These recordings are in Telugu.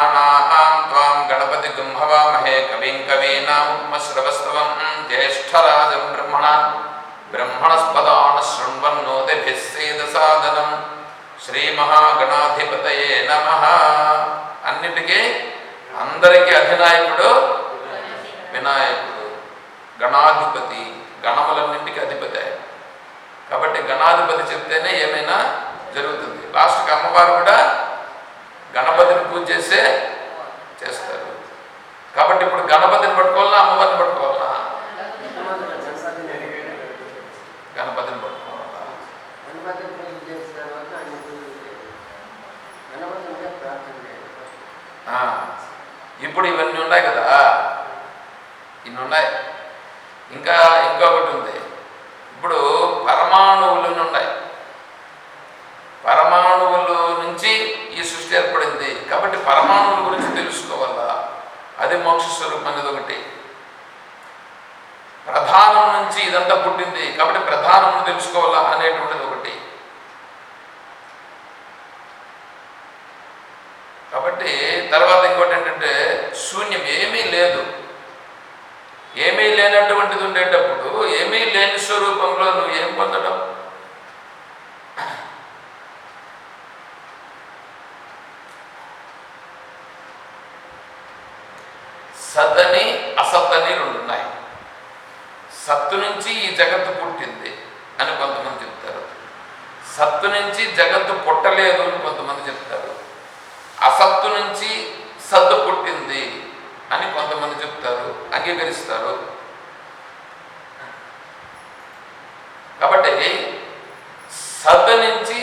गणानां त्वां गणपतिगुं हवामहे कविं कवीनामुपमश्रवस्तवं ज्येष्ठराजं ब्रह्मणस्पदान् शृण्वन्नोतिभिः सीदसादनं శ్రీమహాగణాధిపతయే నమః. అన్నిటికీ అందరికీ అధినాయకుడు వినాయకుడు. గణాధిపతి, గణములన్నింటికి అధిపతి. కాబట్టి గణాధిపతి చెప్తేనే ఏమైనా జరుగుతుంది. లాస్ట్కి అమ్మవారు కూడా గణపతిని పూజ చేస్తారు. కాబట్టి ఇప్పుడు గణపతిని పట్టుకోవాలన్నా అమ్మవారిని పట్టుకోవాలన్నా? గణపతిని పట్టుకోవాలా? ఇప్పుడు ఇవన్నీ ఉన్నాయి కదా, ఇన్ని ఉన్నాయి. ఇంకా ఇంకొకటి ఉంది. ఇప్పుడు పరమాణువులు ఉన్నాయి. పరమాణువుల నుంచి ఈ సృష్టి ఏర్పడింది. కాబట్టి పరమాణువుల గురించి తెలుసుకోవాలా, అది మోక్ష స్వరూపం అనేది ఒకటి. ప్రధానం నుంచి ఇదంతా పుట్టింది కాబట్టి ప్రధానం తెలుసుకోవాలా అనేటువంటిది ఒకటి. కాబట్టి తర్వాత ఇంకోటి ఏంటంటే శూన్యం, ఏమీ లేదు. ఏమీ లేనటువంటిది ఉండేటప్పుడు ఏమీ లేని స్వరూపంలో నువ్వు ఏం పొందడం? సతని అసతని రెండు ఉన్నాయి. సత్తు నుంచి ఈ జగత్తు పుట్టింది అని కొంతమంది చెప్తారు. సత్తు నుంచి జగత్తు పుట్టలేదు అని కొంతమంది చెప్తారు. అసత్తు నుంచి సత్తు పుట్టింది అని కొంతమంది చెప్తారు, అంగీకరిస్తారు. కాబట్టి సత్ నుంచి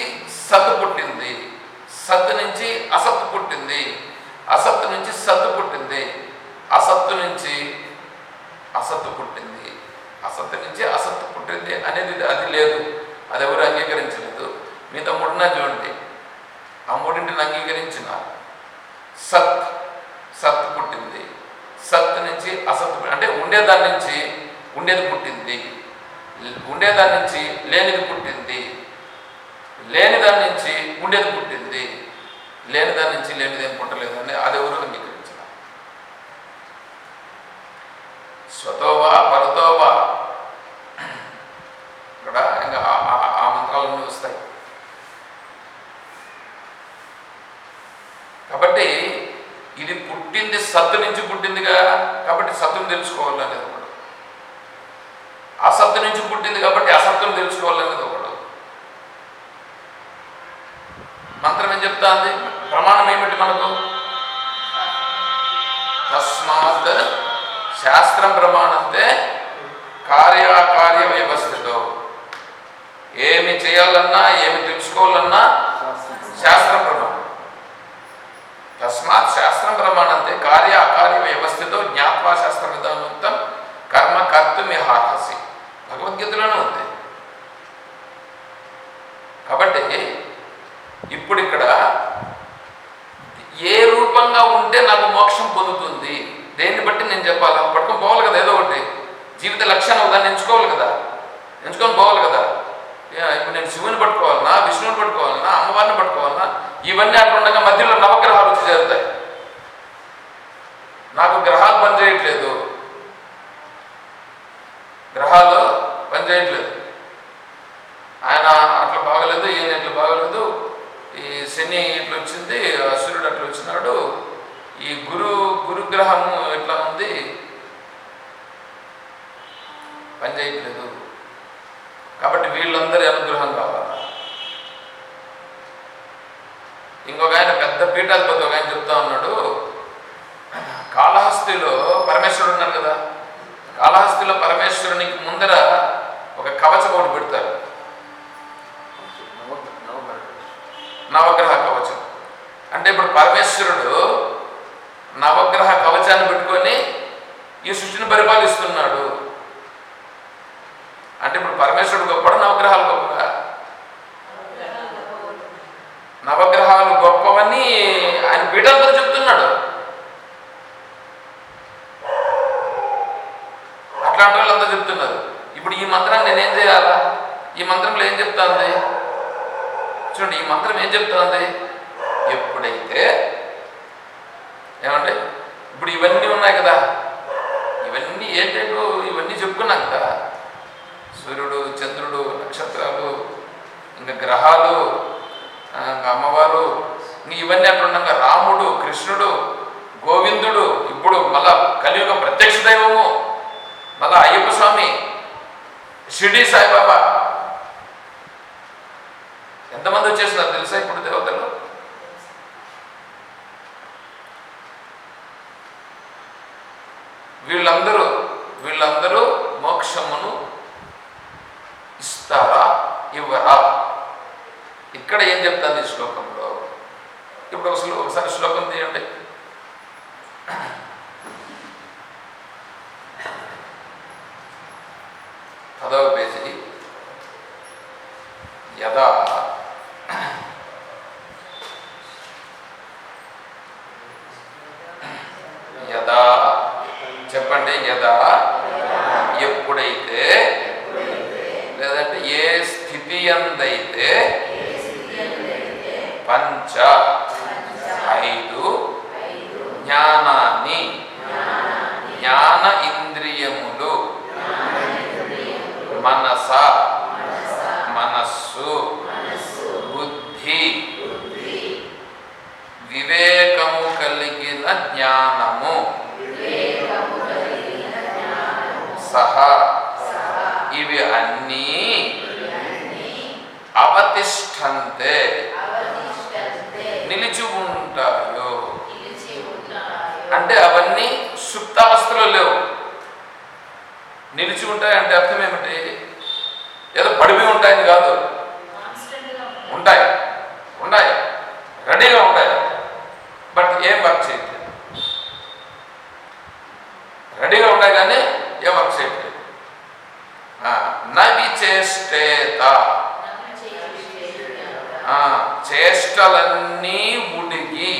సత్తు పుట్టింది, సత్తు నుంచి అసత్తు పుట్టింది, అసత్తు నుంచి సత్తు పుట్టింది, అసత్తు నుంచి అసత్తు పుట్టింది, అసత్తు నుంచి అసత్తు పుట్టింది అనేది అది లేదు. అది ఎవరు అంగీకరించలేదు. మిగతా మూడున్నా చూడండి, ఆ మూడింటిని అంగీకరించిన సత్ పుట్టింది, సత్ నుంచి అసత్ అంటే ఉండేదాని నుంచి ఉండేది పుట్టింది, ఉండేదాని నుంచి లేనిది పుట్టింది, లేనిదాని నుంచి ఉండేది పుట్టింది, లేనిదాని నుంచి లేనిది ఏం పుట్టలేదు అని అది ఎవరు అంగీకరించిన. స్వతోవా పరతోవా ఇక్కడ ఇంకా ఆ మంత్రాలన్నీ వస్తాయి. కాబట్టి ఇది పుట్టింది సత్తు నుంచి పుట్టిందిగా, కాబట్టి సత్తును తెలుసుకోవాలనేది ఒకడు. అసత్తు నుంచి పుట్టింది కాబట్టి అసత్తును తెలుసుకోవాలనేది ఒకడు. మంత్రం ఏం చెప్తా ఉంది? ప్రమాణం ఏమిటి మనకు? తస్మాత్ శాస్త్రం ప్రమాణంతే కార్యాకార్య వ్యవస్థతో. ఏమి చేయాలన్నా ఏమి తెలుసుకోవాలన్నా శాస్త్రం ప్రమాణం. తస్మాత్ శాస్త్రం ప్రమాణంతే కార్య అకార్య వ్యవస్థతో జ్ఞాత్వా శాస్త్ర విధానోక్తం కర్మ కర్తుమిహార్హసి. భగవద్గీతలోనే ఉంది. కాబట్టి ఇప్పుడు ఇక్కడ ఏ రూపంగా ఉంటే నాకు మోక్షం పొందుతుంది, దేన్ని బట్టి నేను చెప్పాలా? పట్టుకొని పోవాలి కదా, ఏదో ఒకటి జీవిత లక్ష్యాన్ని ఒకదాన్ని ఎంచుకోవాలి కదా, ఎంచుకొని పోవాలి కదా. ఇప్పుడు నేను శివుని పట్టుకోవాలన్నా, విష్ణువుని పట్టుకోవాలన్నా, అమ్మవారిని పట్టుకోవాలన్నా, ఇవన్నీ అక్కడ ఉండగా మధ్యలో నవగ్రహాలు వచ్చి చేరుతాయి. నాకు గ్రహాలు పనిచేయట్లేదు, గ్రహాలు పనిచేయట్లేదు, ఆయన అట్లా బాగలేదు, ఈయన ఇట్లా బాగలేదు, ఈ శని ఇట్లా వచ్చింది, సూర్యుడు అట్లా వచ్చినాడు, ఈ గురుగ్రహము ఎట్లా ఉంది, పనిచేయట్లేదు. కాబట్టి వీళ్ళందరి అనుగ్రహం కావాలి. ఇంకొక ఆయన పెద్ద పీఠాధిపతి ఒక ఆయన చెప్తా ఉన్నాడు, కాళహస్తిలో పరమేశ్వరుడు ఉన్నారు కదా, కాళహస్తిలో పరమేశ్వరునికి ముందర ఒక కవచం ఒకటి పెడతారు, నవగ్రహ కవచం. అంటే ఇప్పుడు పరమేశ్వరుడు నవగ్రహ కవచాన్ని పెట్టుకొని ఈ సృష్టిని పరిపాలిస్తున్నాడు. అంటే ఇప్పుడు పరమేశ్వరుడు గొప్పడు, నవగ్రహాలు గొప్పగా? నవగ్రహాలు గొప్పవని ఆయన పీఠాలతో చెప్తున్నాడు. అట్లాంటి వాళ్ళంతా చెప్తున్నారు. ఇప్పుడు ఈ మంత్రాన్ని నేనేం చేయాలా? ఈ మంత్రంలో ఏం చెప్తాంది చూడండి. ఈ మంత్రం ఏం చెప్తుంది? ఎప్పుడైతే ఏమంటే ఇప్పుడు ఇవన్నీ ఉన్నాయి కదా, ఇవన్నీ ఏంటంటో ఇవన్నీ చెప్పుకున్నాం కదా, సూర్యుడు, చంద్రుడు, నక్షత్రాలు, ఇంకా గ్రహాలు, ఇంకా అమ్మవారు, ఇవన్నీ అక్కడ ఉన్నాక రాముడు, కృష్ణుడు, గోవిందుడు, ఇప్పుడు మళ్ళా కలియుగ ప్రత్యక్ష దైవము, మళ్ళా అయ్యప్ప స్వామి, షిరిడి సాయిబాబా, ఎంతమంది వచ్చేస్తున్నారు తెలుసా ఇప్పుడు దేవతలు? వీళ్ళందరూ మోక్షమును ఇస్తారా ఇవ్వరా? ఇక్కడ ఏం చెప్తాను ఈ శ్లోకంలో? ఇప్పుడు ఒకసారి శ్లోకం తీయండి. పదవ పేజీ. యదా చెప్పండి. యదా ఎప్పుడైతే, లేదంటే ఏ స్థితి యందైతే, పంచ ఐదు జ్ఞానాన్ని, జ్ఞాన ఇంద్రియములు, మనస మనస్సు, బుద్ధి, వివేకము కలిగిన జ్ఞానము, సహా ఇవి అన్నీ అవతిష్టంతే నిలిచి ఉంటాయో. అంటే అవన్నీ సుప్తావస్థలో లేవు, నిలిచి ఉంటాయి. అంటే అర్థం ఏమిటి? ఏదో పడిపోయి ఉంటాయని కాదు, ఉంటాయి రెడీగా ఉంటాయి, బట్ ఏం వర్క్ చేయట్లేదు. రెడీగా ఉంటాయి కానీ ఏం వర్క్ చేయట్లేదు. నవిచేష్టేత, చేష్టలన్నీ ఉడిగి,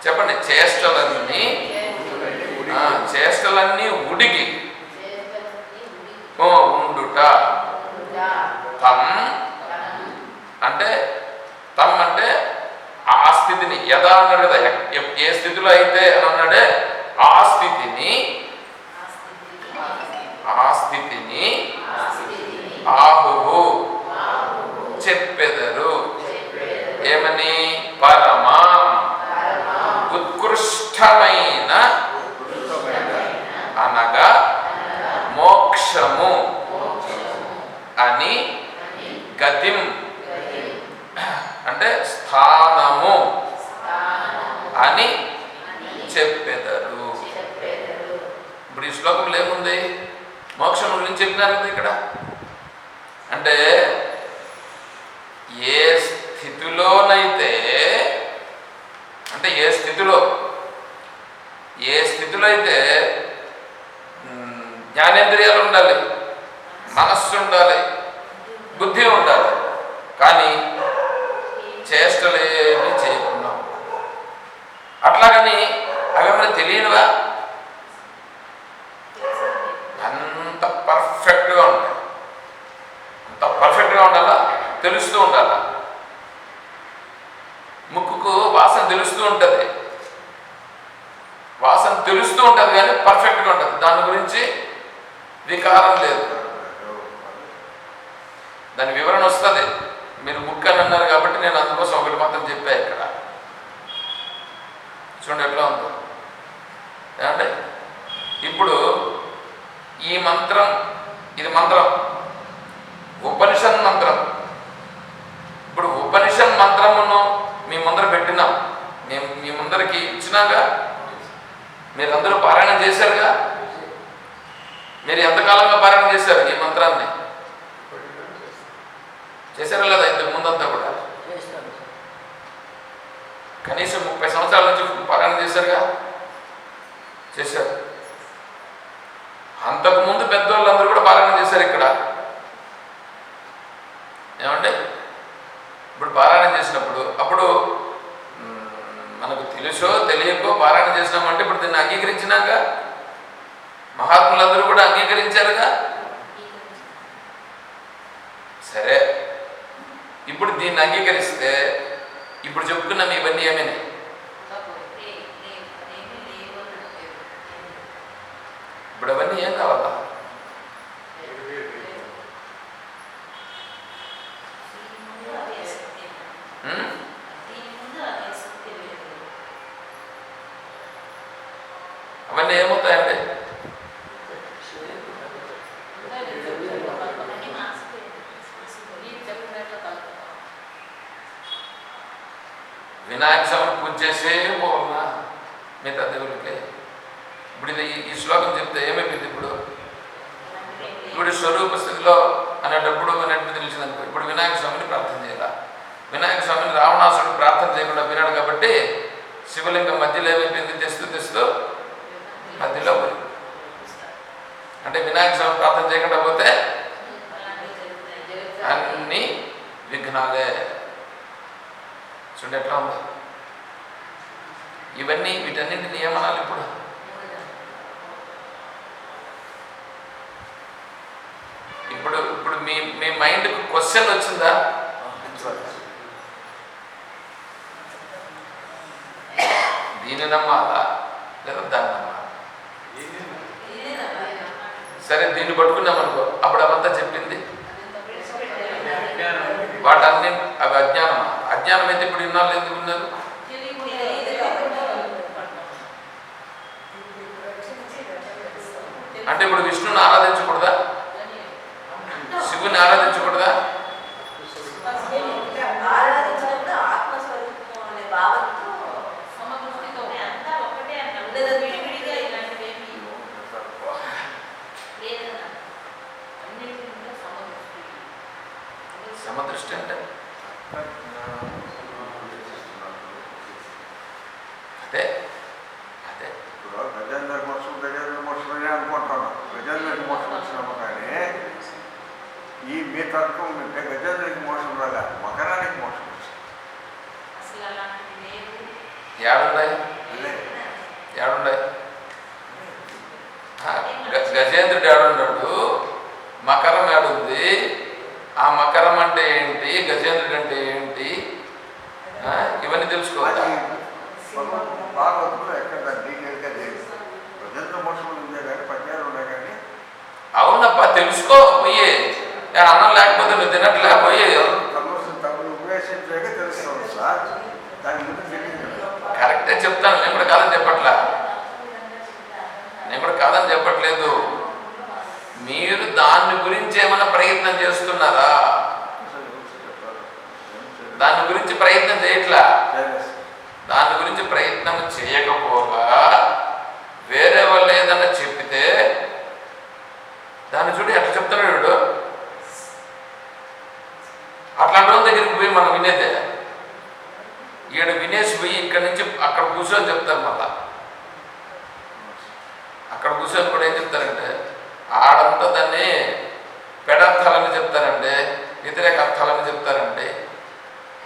చెప్పండి, చేష్టలన్నీ ఉడిగి ఉండుట. తమ్ అంటే ఆ స్థితిని, యదా అన్నాడు కదా, ఏ స్థితిలో అయితే అని అన్నాడే, ఆ స్థితిని ఆహుహు చెప్పెదరు. ఏమని? పరమా ఉత్కృష్టమైన అనగా మోక్షము అని, గతిం అంటే స్థానము అని చెప్పెదరు. ఇప్పుడు ఈ శ్లోకంలో ఏముంది? మోక్షం గురించి చెప్పినారు కదా ఇక్కడ. అంటే ఏ స్థితిలోనైతే, అంటే ఏ స్థితిలో అయితే జ్ఞానేంద్రియాలు ఉండాలి, మనస్సు ఉండాలి, బుద్ధి ఉండాలి, కానీ చేష్టలేమి చేయకున్నాం. అట్లాగని అవేమైనా తెలియనివా? అంత పర్ఫెక్ట్గా ఉంటాయి, అంత పర్ఫెక్ట్గా ఉండాలా, తెలుస్తూ ఉండాలా. ముక్కుకు వాసన తెలుస్తూ ఉంటుంది, కానీ పర్ఫెక్ట్గా ఉంటుంది, దాని గురించి వికారం లేదు. దాని వివరణ వస్తుంది. మీరు ముక్కు అని అన్నారు కాబట్టి నేను అందుకోసం ఒకటి మాత్రం చెప్పా ఇక్కడ. చూడండి ఎట్లా ఉందో. ఏమంటే ఇప్పుడు ఈ మంత్రం, ఇది మంత్రం, ఉపనిషత్ మంత్రం. ఇప్పుడు ఉపనిషత్ మంత్రమును మీ ముందర పెట్టినాం, మేము మీ ముందరకి ఇచ్చినాగా, మీరందరూ పారాయణం చేశారుగా. మీరు ఎంతకాలంగా పారాయణ చేశారు ఈ మంత్రాన్ని? చేశారా లేదా? ఇంతకు ముందంతా కూడా కనీసం 30 సంవత్సరాల నుంచి పారాయణ చేశారుగా, చేశారు. అంతకుముందు పెద్దవాళ్ళందరూ కూడా పారాయణ చేశారు ఇక్కడ. ఏమంటే ఇప్పుడు పారాయణ చేసినప్పుడు, అప్పుడు మనకు తెలుసో తెలియకో పారాయణ చేసినామంటే ఇప్పుడు దీన్ని అంగీకరించినాక మహాత్ములందరూ కూడా అంగీకరించారుగా. సరే, ఇప్పుడు దీన్ని అంగీకరిస్తే ఇప్పుడు చెప్పుకున్నాం ఇవన్నీ ఏమైనా మిగతా దేవుళ్ళకి. ఇప్పుడు ఇది ఈ శ్లోకం చెప్తే ఏమైపోయింది? ఇప్పుడు స్వరూప స్థితిలో అనేటప్పుడు అనేటువంటి తెలిసినందుకు ఇప్పుడు వినాయక స్వామిని ప్రార్థన చేయాల. వినాయక స్వామిని రావణాసుడు ప్రార్థన చేయకుండా వినాడు కాబట్టి శివలింగం మధ్యలో ఏమైపోయింది? తెస్తూ మధ్యలో పోయి. అంటే వినాయక స్వామి ప్రార్థన చేయకుండా పోతే అన్ని విఘ్నాలే. చూడండి ఎట్లా ఉందో. వీటన్నింటిని ఏమనాలి? ఇప్పుడు మీ మైండ్కి క్వశ్చన్ వచ్చిందా? దీన్ని నమ్మాలా లేదా దాన్ని నమ్మాలా? సరే, దీన్ని పట్టుకున్నామనుకో, అప్పుడు అవంతా చెప్పింది వాటన్ని అవి అజ్ఞానమా? అజ్ఞానం అయితే ఇప్పుడు ఇన్నాళ్ళు ఎందుకు ఉన్నారు? అంటే ఇప్పుడు విష్ణుని ఆరాధించకూడదా? శివుని ఆరాధించకూడదా? సమదృష్టి అంటే అదే గజేంద్ర మోసం అనుకుంటున్నాను. గజేంద్రకి మోసం వచ్చినాము కానీ ఈ మీ తత్వం అంటే గజేంద్రకి మోసం రాగా మకరానికి మోసం వచ్చింది. ఏడున్నాయి గజేంద్రుడు ఏడున్నాడు, మకరం ఏడుంది. ఆ మకరం అంటే ఏంటి, గజేంద్రుడు అంటే ఏంటి, ఇవన్నీ తెలుసుకోవాలి. భాగవతంలో ఎక్కడ డీటెయిల్గా గజేంద్ర మోసం ఉందే కానీ పద్యాలు ఉన్నాయి కానీ. అవునప్పా, తెలుసుకో. పోయి అన్నం లేకపోతే నువ్వు తినట్లే. పోయి తమను ఉపవేశించాక తెలుస్తాను సార్. దాని ముందు తెలియదు. కరెక్టే చెప్తాను. నేను కూడా కాదని చెప్పట్లేదు. మీరు దాని గురించి ఏమైనా ప్రయత్నం చేస్తున్నారా? దాని గురించి ప్రయత్నం చేయట్లా. దాని గురించి ప్రయత్నం చేయకపోగా వేరే వాళ్ళు ఏదన్నా చెప్పితే దాన్ని చూడు ఎట్లా చెప్తున్నాడు వీడు. అట్లాంటి వాళ్ళ దగ్గరికి పోయి మనం వినేదే. ఈడ వినేసి పోయి ఇక్కడి నుంచి అక్కడ కూర్చొని చెప్తారు. మళ్ళా అక్కడ కూర్చొని కూడా ఏం చెప్తారంటే ఆడంతా దాన్ని పెడర్థాలని చెప్తారండి, వ్యతిరేక అర్థాలని చెప్తారండి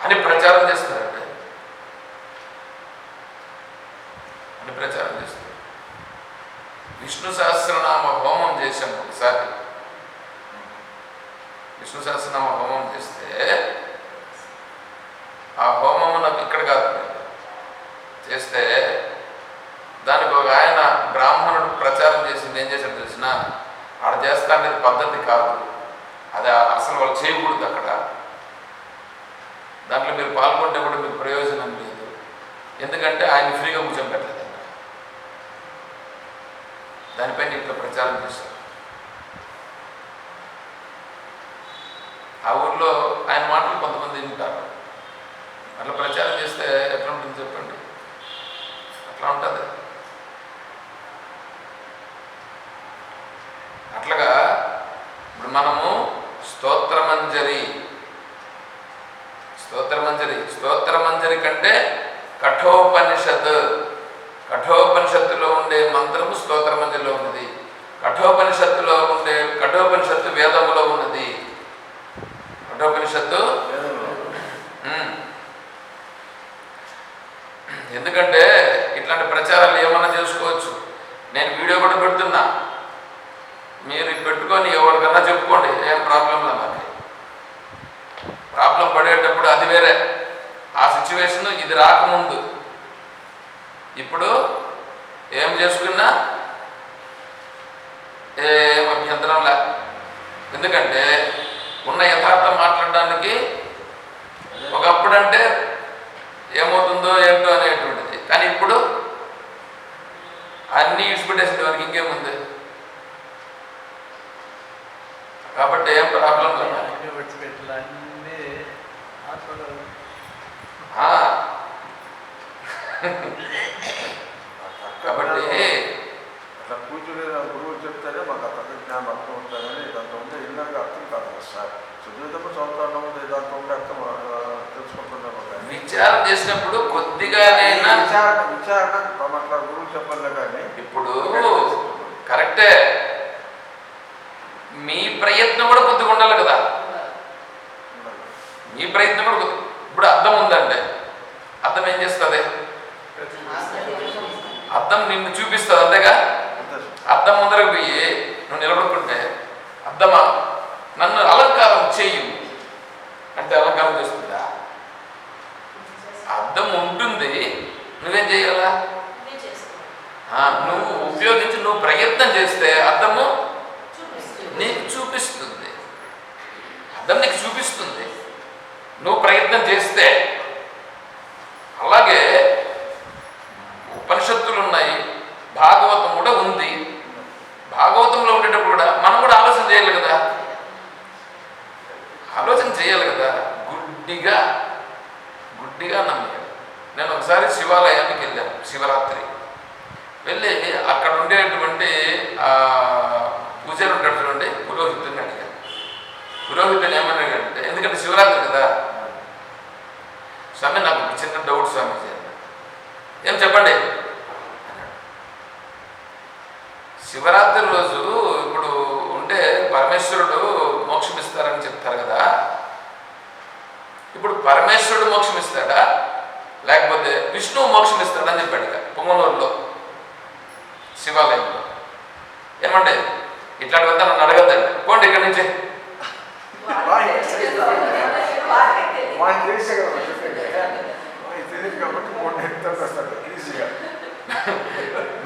అని ప్రచారం చేస్తారండి. విష్ణు సహస్రనామ హోమం చేశాం ఒకసారి. విష్ణు సహస్రనామ హోమం చేస్తే ఆ హోమము నాకు ఇక్కడ కాదు చేస్తే దానికి ఒక ఆయన బ్రాహ్మణుడు ప్రచారం చేసింది. ఏం చేశాడు తెలిసిన? ఆడ చేస్తా అనేది పద్ధతి కాదు, అది అసలు వాళ్ళు చేయకూడదు. అక్కడ దాంట్లో మీరు పాల్గొంటే కూడా మీకు ప్రయోజనం లేదు. ఎందుకంటే ఆయన ఫ్రీగా కూర్చొని పెట్టలేదు. దానిపైన ఇట్లా ప్రచారం చేశారు. ఆ ఊర్లో ఆయన మాటలు కొంతమంది వింటారు. అట్లా ప్రచారం చేస్తే ఎట్లా ఉంటుంది చెప్పండి? అట్లా ఉంటుంది. అట్లాగా ఇప్పుడు మనము స్తోత్రమంజరి కంటే కఠోపనిషత్తులో ఉండే మంత్రము స్తోత్రమంజరిలో ఉన్నది. కఠోపనిషత్తు వేదములో ఉన్నది. కఠోపనిషత్తు ఎందుకంటే ఇట్లాంటి ప్రచారాలు ఏమన్నా చేసుకోవచ్చు. నేను వీడియో కూడా పెడుతున్నా, మీరు పెట్టుకొని ఎవరికన్నా చెప్పుకోండి, ఏం ప్రాబ్లం లేదు. నాకు ప్రాబ్లం పడేటప్పుడు అది వేరే, ఆ సిచ్యువేషన్ ఇది రాకముందు. ఇప్పుడు ఏం చేసుకున్నా ఏం అభ్యంతరం లే. ఎందుకంటే ఉన్న యథార్థం మాట్లాడడానికి ఒకప్పుడంటే ఏమవుతుందో ఏంటో అనేటువంటిది, కానీ ఇప్పుడు అన్నీ ఇడిచిపెట్టేసిన వారికి ఇంకేముంది. కాబట్టి ఏం ప్రాబ్లం లేదు. కాబట్టి అట్లా కూర్చుని గురువులు చెప్తేనే మాకు ఆ తత్వజ్ఞానం అర్థం అవుతుందని దాంతో ఉంటే ఇళ్ళగా అర్థం కాదు కదా సార్. చదువుతాము చదువుతున్నాము దాంతో ఉండే అర్థం తెలుసుకుంటున్నాము. విచారం చేసినప్పుడు కొద్దిగానైనా విచారణ అట్లా గురువు చెప్పలే కానీ ఇప్పుడు కరెక్టే, మీ ప్రయత్నం కూడా కొద్దిగా ఉండాలి కదా. మీ ప్రయత్నం కూడా కొద్ది. ఇప్పుడు అర్థం ఉందంటే అర్థం ఏం చేస్తుంది? అర్థం నిన్ను చూపిస్తుంది అంతేగా. అర్థం ముందరకు పోయి నువ్వు నిలబడుకుంటే అర్థమా నన్ను అలంకారం చెయ్యి అంటే అలంకారం చేస్తుందా? అర్థం ఉంటుంది, నువ్వేం చేయాలా? నువ్వు ఉపయోగించి నువ్వు ప్రయత్నం చేస్తే అర్థము నీకు చూపిస్తుంది. అర్థం నీకు చూపిస్తుంది నువ్వు ప్రయత్నం చేస్తే. అలాగే ఉపనిషత్తులు ఉన్నాయి, భాగవతం కూడా ఉంది. భాగవతంలో ఉండేటప్పుడు కూడా మనం కూడా ఆలోచన చేయాలి కదా. ఆలోచన చేయాలి కదా. గుడ్డిగా నమ్మాను. నేను ఒకసారి శివాలయానికి వెళ్ళాను శివరాత్రి. వెళ్ళి అక్కడ ఉండేటువంటి పూజారి ఉంటాడు చూడండి, పురోహితుడిని అడిగాను. పురోహితుని ఏమన్నాడంటే, ఎందుకంటే శివరాత్రి కదా, స్వామి నాకు చిన్న డౌట్ స్వామి, ఏం చెప్పండి అన్నాడు. శివరాత్రి రోజు ఇప్పుడు ఉంటే పరమేశ్వరుడు మోక్షం ఇస్తారని చెప్తారు కదా, ఇప్పుడు పరమేశ్వరుడు మోక్షం ఇస్తాడా లేకపోతే విష్ణువు మోక్షం ఇస్తాడా అని చెప్పాడు ఇక పొంగనూరులో శివాలయంలో. ఏమంటే ఇట్లాంటి వద్ద నన్ను అడగద్దండి, పోండి ఇక్కడి నుంచి.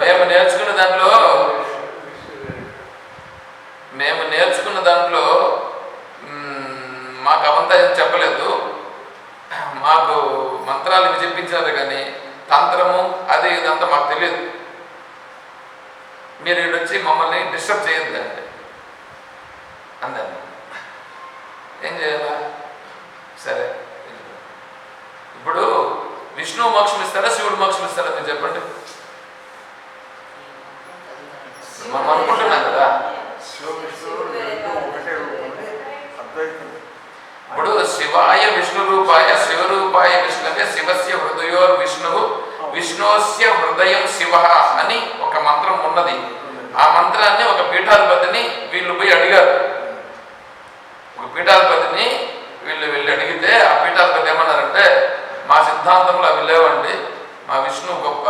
మేము నేర్చుకున్న దాంట్లో మాకు అవంతా చెప్పలేదు. మాకు మంత్రాలు ఇవి చెప్పించారు కానీ తంత్రము అది ఇదంతా మాకు తెలియదు. మీరు వచ్చి మమ్మల్ని డిస్టర్బ్ చేయొద్దండి అందాను. ఏం చేయాలా? సరే, ఇప్పుడు విష్ణువు మోక్షం ఇస్తాడా శివుడు మోక్షం ఇస్తాడా మీరు చెప్పండి. మనం అనుకుంటున్నాం కదా ఇప్పుడు శివాయ విష్ణు రూపాయ శివరూపాయ విష్ణువే శివస్య హృదయోర్ విష్ణువు విష్ణోస్య హృదయం శివ అని ఒక మంత్రం ఉన్నది. ఆ మంత్రాన్ని ఒక పీఠాధిపతిని వీళ్ళు పోయి అడిగారు. ఒక పీఠాధిపతిని వీళ్ళు వెళ్ళి అడిగితే ఆ పీఠాధిపతి ఏమన్నారంటే, మా సిద్ధాంతంలో అవి లేవండి, మా విష్ణువు గొప్ప,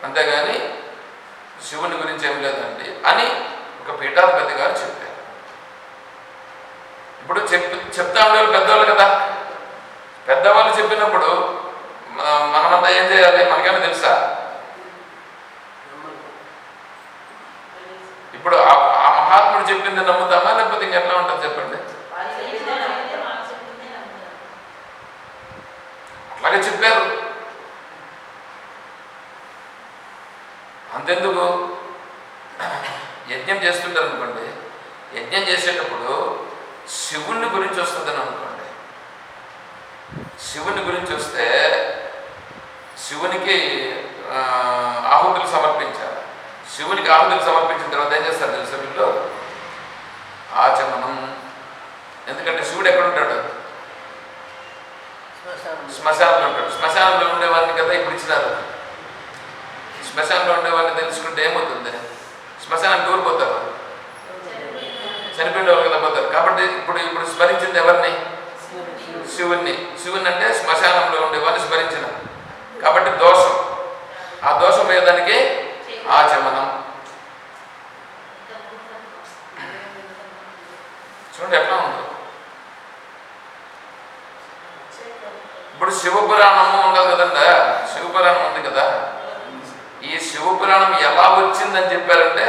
అంతేగాని శివుని గురించి ఏం లేదండి అని ఒక పీఠాధిపతి గారు చెప్పారు. ఇప్పుడు చెప్తా ఉండేవాళ్ళు పెద్దవాళ్ళు కదా, పెద్దవాళ్ళు చెప్పినప్పుడు మనమంతా ఏం చేయాలి? మనకేమైనా తెలుసా? ఇప్పుడు ఆ మహాత్ముడు చెప్పింది నమ్ముతామా లేకపోతే ఇంకెట్లా ఉంటుంది చెప్పండి? అట్లాగే చెప్పారు. అంతెందుకు, యజ్ఞం చేస్తుంటారు అనుకోండి, యజ్ఞం చేసేటప్పుడు శివుని గురించి వస్తుందని అనుకోండి. శివుని గురించి వస్తే శివునికి ఆహుతులు సమర్పించాలి. శివునికి ఆహుతులు సమర్పించిన తర్వాత ఏం చేస్తారు తెలుసా వీళ్ళు? ఆచమనం. ఎందుకంటే శివుడు ఎక్కడ ఉంటాడు? శ్మశానంలో ఉంటాడు. శ్మశానంలో ఉండేవాడిని కదా ఇప్పుడు ఇచ్చినారు. శ్మశానంలో ఉండేవాడిని తెలుసుకుంటే ఏమవుతుంది? శ్మశానానికి ఎవరు పోతారు? చనిపోయిన వాళ్ళు కదా పోతారు. కాబట్టి ఇప్పుడు స్మరించింది ఎవరిని? శివుణ్ణి. శివుని అంటే శ్మశానంలో ఉండేవాడిని స్మరించిన. కాబట్టి దోషం, ఆ దోషం పోయేదానికి ఆచమనం. చూడండి ఎట్లా ఉందో. ఇప్పుడు శివపురాణము ఉండదు కదండి, శివపురాణం ఉంది కదా. ఈ శివపురాణం ఎలా వచ్చిందని చెప్పారంటే,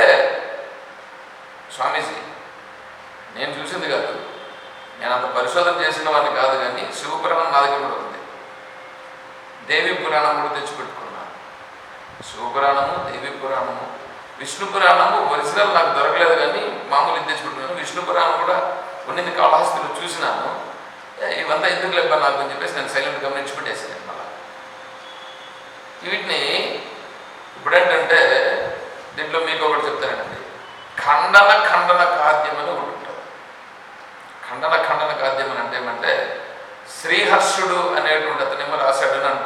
స్వామీజీ నేను చూసింది కాదు, నేను అంత పరిశోధన చేసిన వాడిని కాదు, కానీ శివపురాణం నా దగ్గర కూడా ఉంది. దేవి పురాణం కూడా తెచ్చిపెట్టుకున్నాను. శివపురాణము, దేవి పురాణము, విష్ణు పురాణము ఒరిజినల్ నాకు దొరకలేదు కానీ మామూలు ఇది తెచ్చిపెట్టుకున్నాను. విష్ణు పురాణం కూడా ఉన్నది కాళహస్తిలో చూసినాను. ఇవంతా ఎందుకు లేబ్బా నాకు అని చెప్పేసి నేను సైలెంట్ గమనించి పెట్టేసాను. మళ్ళీ వీటిని ఇప్పుడేంటంటే దీంట్లో మీకు ఒకటి చెప్తానండి, ఖండన ఖండన కాద్యం అని ఒకటి ఉంటుంది. ఖండన ఖండన కాద్యం అని అంటే ఏమంటే శ్రీహర్షుడు అనేటువంటి అతనేమో రాశాడని అంటారు.